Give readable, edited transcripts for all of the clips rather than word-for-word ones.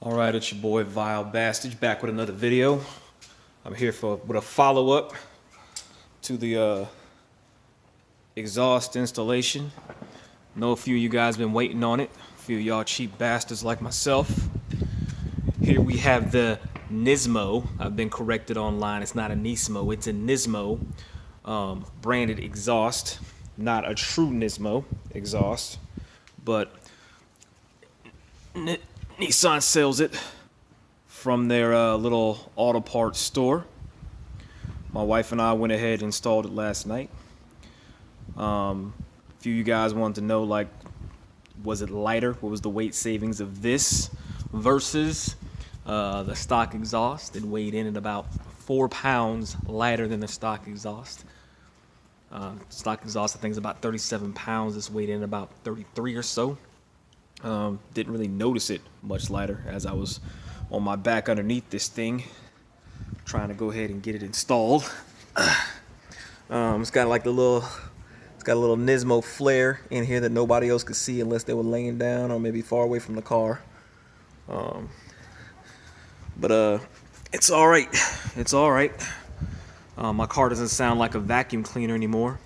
Alright, it's your boy Vile Bastard back with another video. I'm here with a follow-up to the exhaust installation. I know a few of you guys been waiting on it. A few of y'all cheap bastards like myself. Here we have the Nismo. I've been corrected online. It's not a Nismo, it's a Nismo branded exhaust. Not a true Nismo exhaust, but Nissan sells it from their little auto parts store. My wife and I went ahead and installed it last night. A few of you guys wanted to know, like, was it lighter? What was the weight savings of this versus the stock exhaust? It weighed in at about 4 pounds lighter than the stock exhaust. Stock exhaust, I think, is about 37 pounds. This weighed in about 33 or so. Didn't really notice it much lighter as I was on my back underneath this thing trying to go ahead and get it installed. It's got like it's got a little Nismo flare in here that nobody else could see unless they were laying down or maybe far away from the car. But it's all right. It's all right. My car doesn't sound like a vacuum cleaner anymore.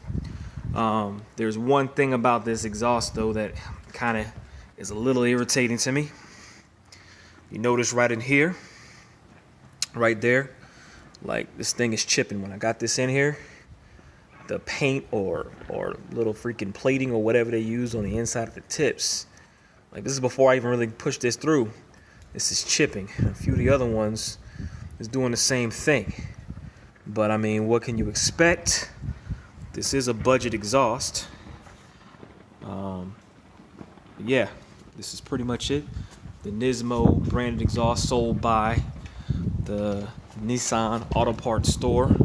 There's one thing about this exhaust though that kind of is a little irritating to me. You notice right in here, right there, like this thing is chipping. When I got this in here, the paint or little freaking plating or whatever they use on the inside of the tips, like this is before I even really pushed this through, this is chipping. A few of the other ones is doing the same thing. But I mean, what can you expect? This is a budget exhaust. Yeah, this is pretty much it. The Nismo branded exhaust sold by the Nissan Auto Parts store.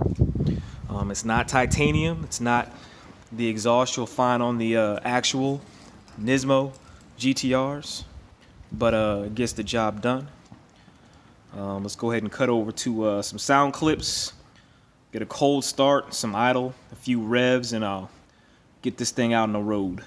It's not titanium. It's not the exhaust you'll find on the actual Nismo GTRs, but it gets the job done. Let's go ahead and cut over to some sound clips, get a cold start, some idle, a few revs, and I'll get this thing out on the road.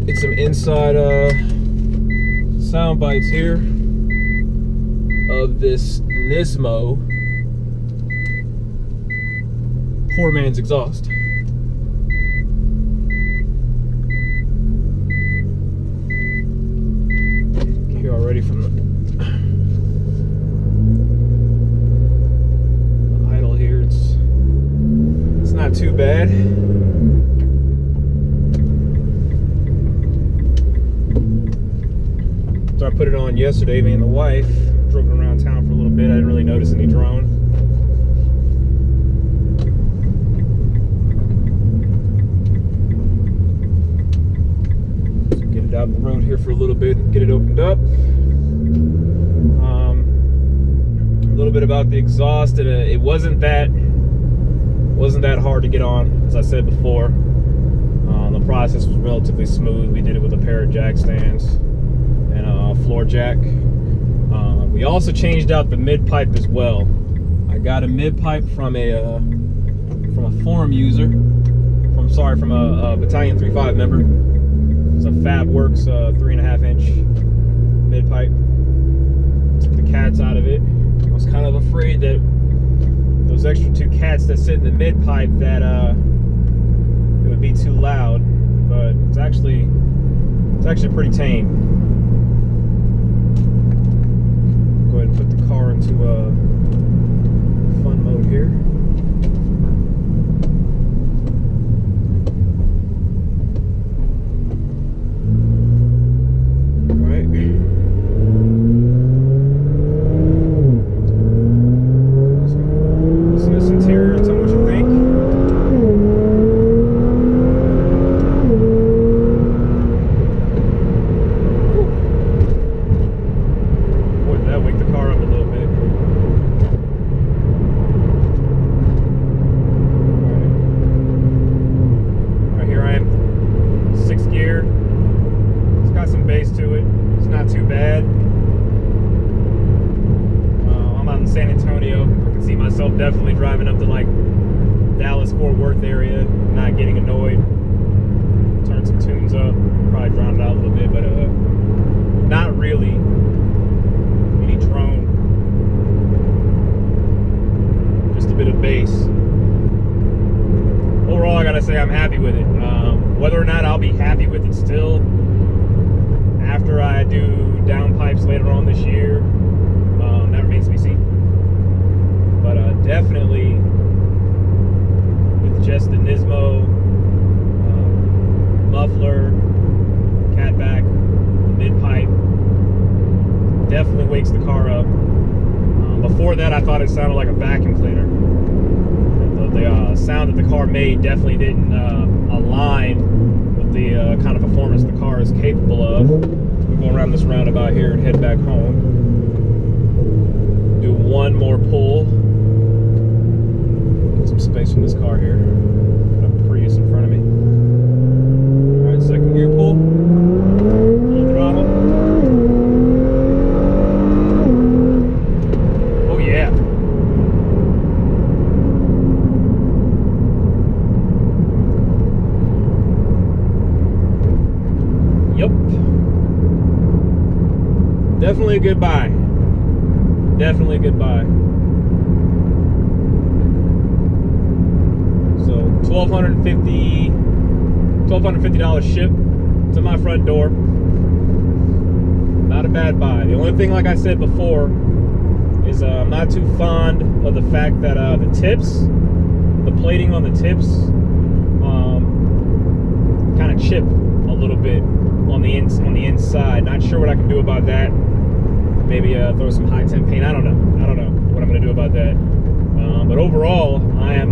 Get some inside sound bites here of this Nismo poor man's exhaust. Here already from the idle here, it's not too bad. So I put it on yesterday, me and the wife drove it around town for a little bit. I didn't really notice any drone. So get it out on the road here for a little bit and get it opened up. A little bit about the exhaust. It wasn't that hard to get on, as I said before. The process was relatively smooth. We did it with a pair of jack stands and a floor jack. We also changed out the mid pipe as well. I got a mid pipe from a forum user, from a Battalion 3-5 member. It's a Fabworx 3.5 inch mid pipe. Took the cats out of it. I was kind of afraid that those extra 2 cats that sit in the mid pipe that it would be too loud, but it's actually pretty tame. Go ahead and put the car into fun mode here. myself definitely driving up to like Dallas, Fort Worth area, not getting annoyed. Turn some tunes up, probably drown it out a little bit, but not really any drone. Just a bit of bass. Overall, I gotta say I'm happy with it. Whether or not I'll be happy with it still after I do downpipes later on this year, that remains to be seen. But definitely with just the Nismo muffler, catback, mid-pipe, definitely wakes the car up. Before that, I thought it sounded like a vacuum cleaner. The sound that the car made definitely didn't align with the kind of performance the car is capable of. We'll go around this roundabout here and head back home. Do one more pull. Get some space from this car here. Got a Prius in front of me. All right, second gear pull. Full throttle. Oh yeah. Yep. Definitely a good buy. Definitely a good buy. So $1,250 ship to my front door. Not a bad buy. The only thing, like I said before, is I'm not too fond of the fact that the tips, the plating on the tips, kind of chip a little bit on the inside. Not sure what I can do about that. Maybe throw some high temp paint. I don't know what I'm gonna do about that. But overall, I'm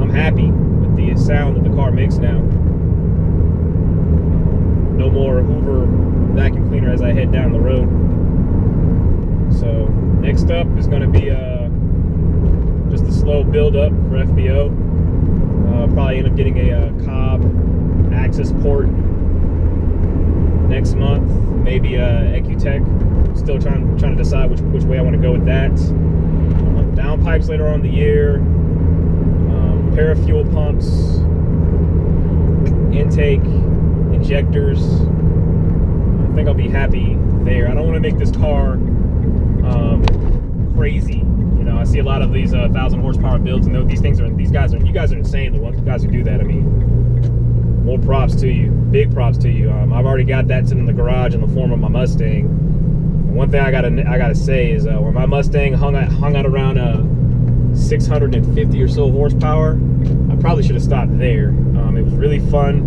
happy with the sound that the car makes now. No more Hoover vacuum cleaner as I head down the road. So next up is gonna be just a slow build up for FBO. Probably end up getting a Cobb access port next month, maybe EcuTech. Still trying to decide which way I want to go with that. Downpipes later on in the year. Pair of fuel pumps, intake, injectors. I think I'll be happy there. I don't want to make this car crazy. You know, I see a lot of these 1,000 horsepower builds, and you guys are insane. The guys who do that. I mean, more props to you. Big props to you. I've already got that sitting in the garage in the form of my Mustang. And one thing I gotta say is when my Mustang hung out around 650 or so horsepower, I probably should have stopped there. It was really fun,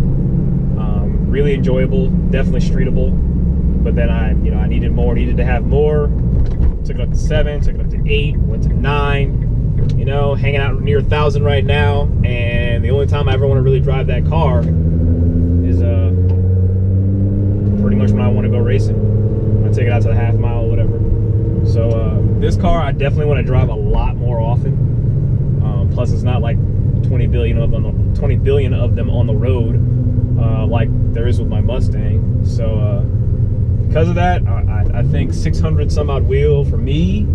really enjoyable, definitely streetable. But then I needed more, needed to have more. Took it up to 7, took it up to 8, went to 9. You know, hanging out near 1,000 right now, and the only time I ever want to really drive that car is pretty much when I want to go racing. I take it out to the half mile or whatever. So this car I definitely want to drive a lot more often. Plus, it's not like 20 billion of them on the road like there is with my Mustang. So because of that, I think 600 some odd wheel for me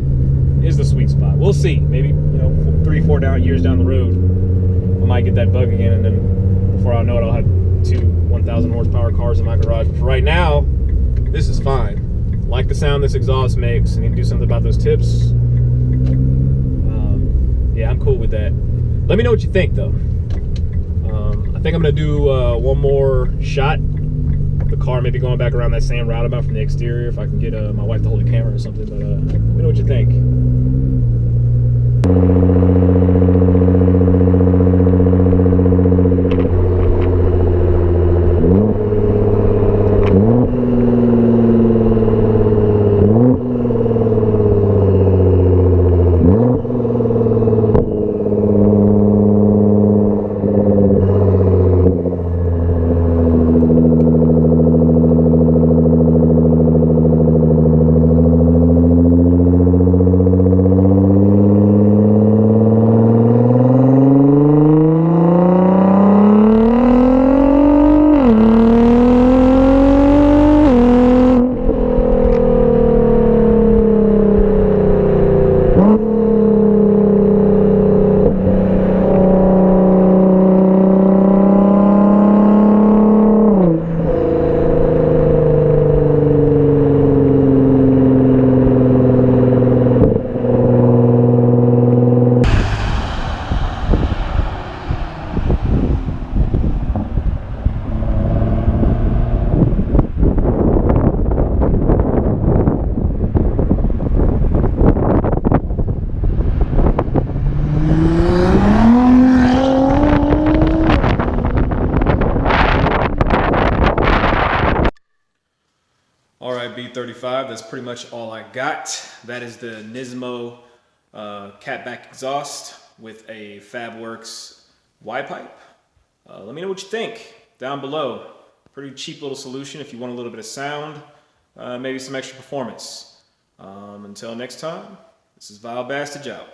is the sweet spot. We'll see. Maybe 3-4 years down the road, I might get that bug again, and then before I know it, I'll have 2 1,000 horsepower cars in my garage. But for right now, this is fine. Like the sound this exhaust makes. I need to do something about those tips. Yeah, I'm cool with that. Let me know what you think, though. I think I'm gonna do one more shot of the car, maybe going back around that same roundabout from the exterior, if I can get my wife to hold the camera or something. But let me know what you think. 35. That's pretty much all I got. That is the Nismo catback exhaust with a Fabworx Y-pipe. Let me know what you think down below. Pretty cheap little solution if you want a little bit of sound, maybe some extra performance. Until next time, this is Vile Bastard out.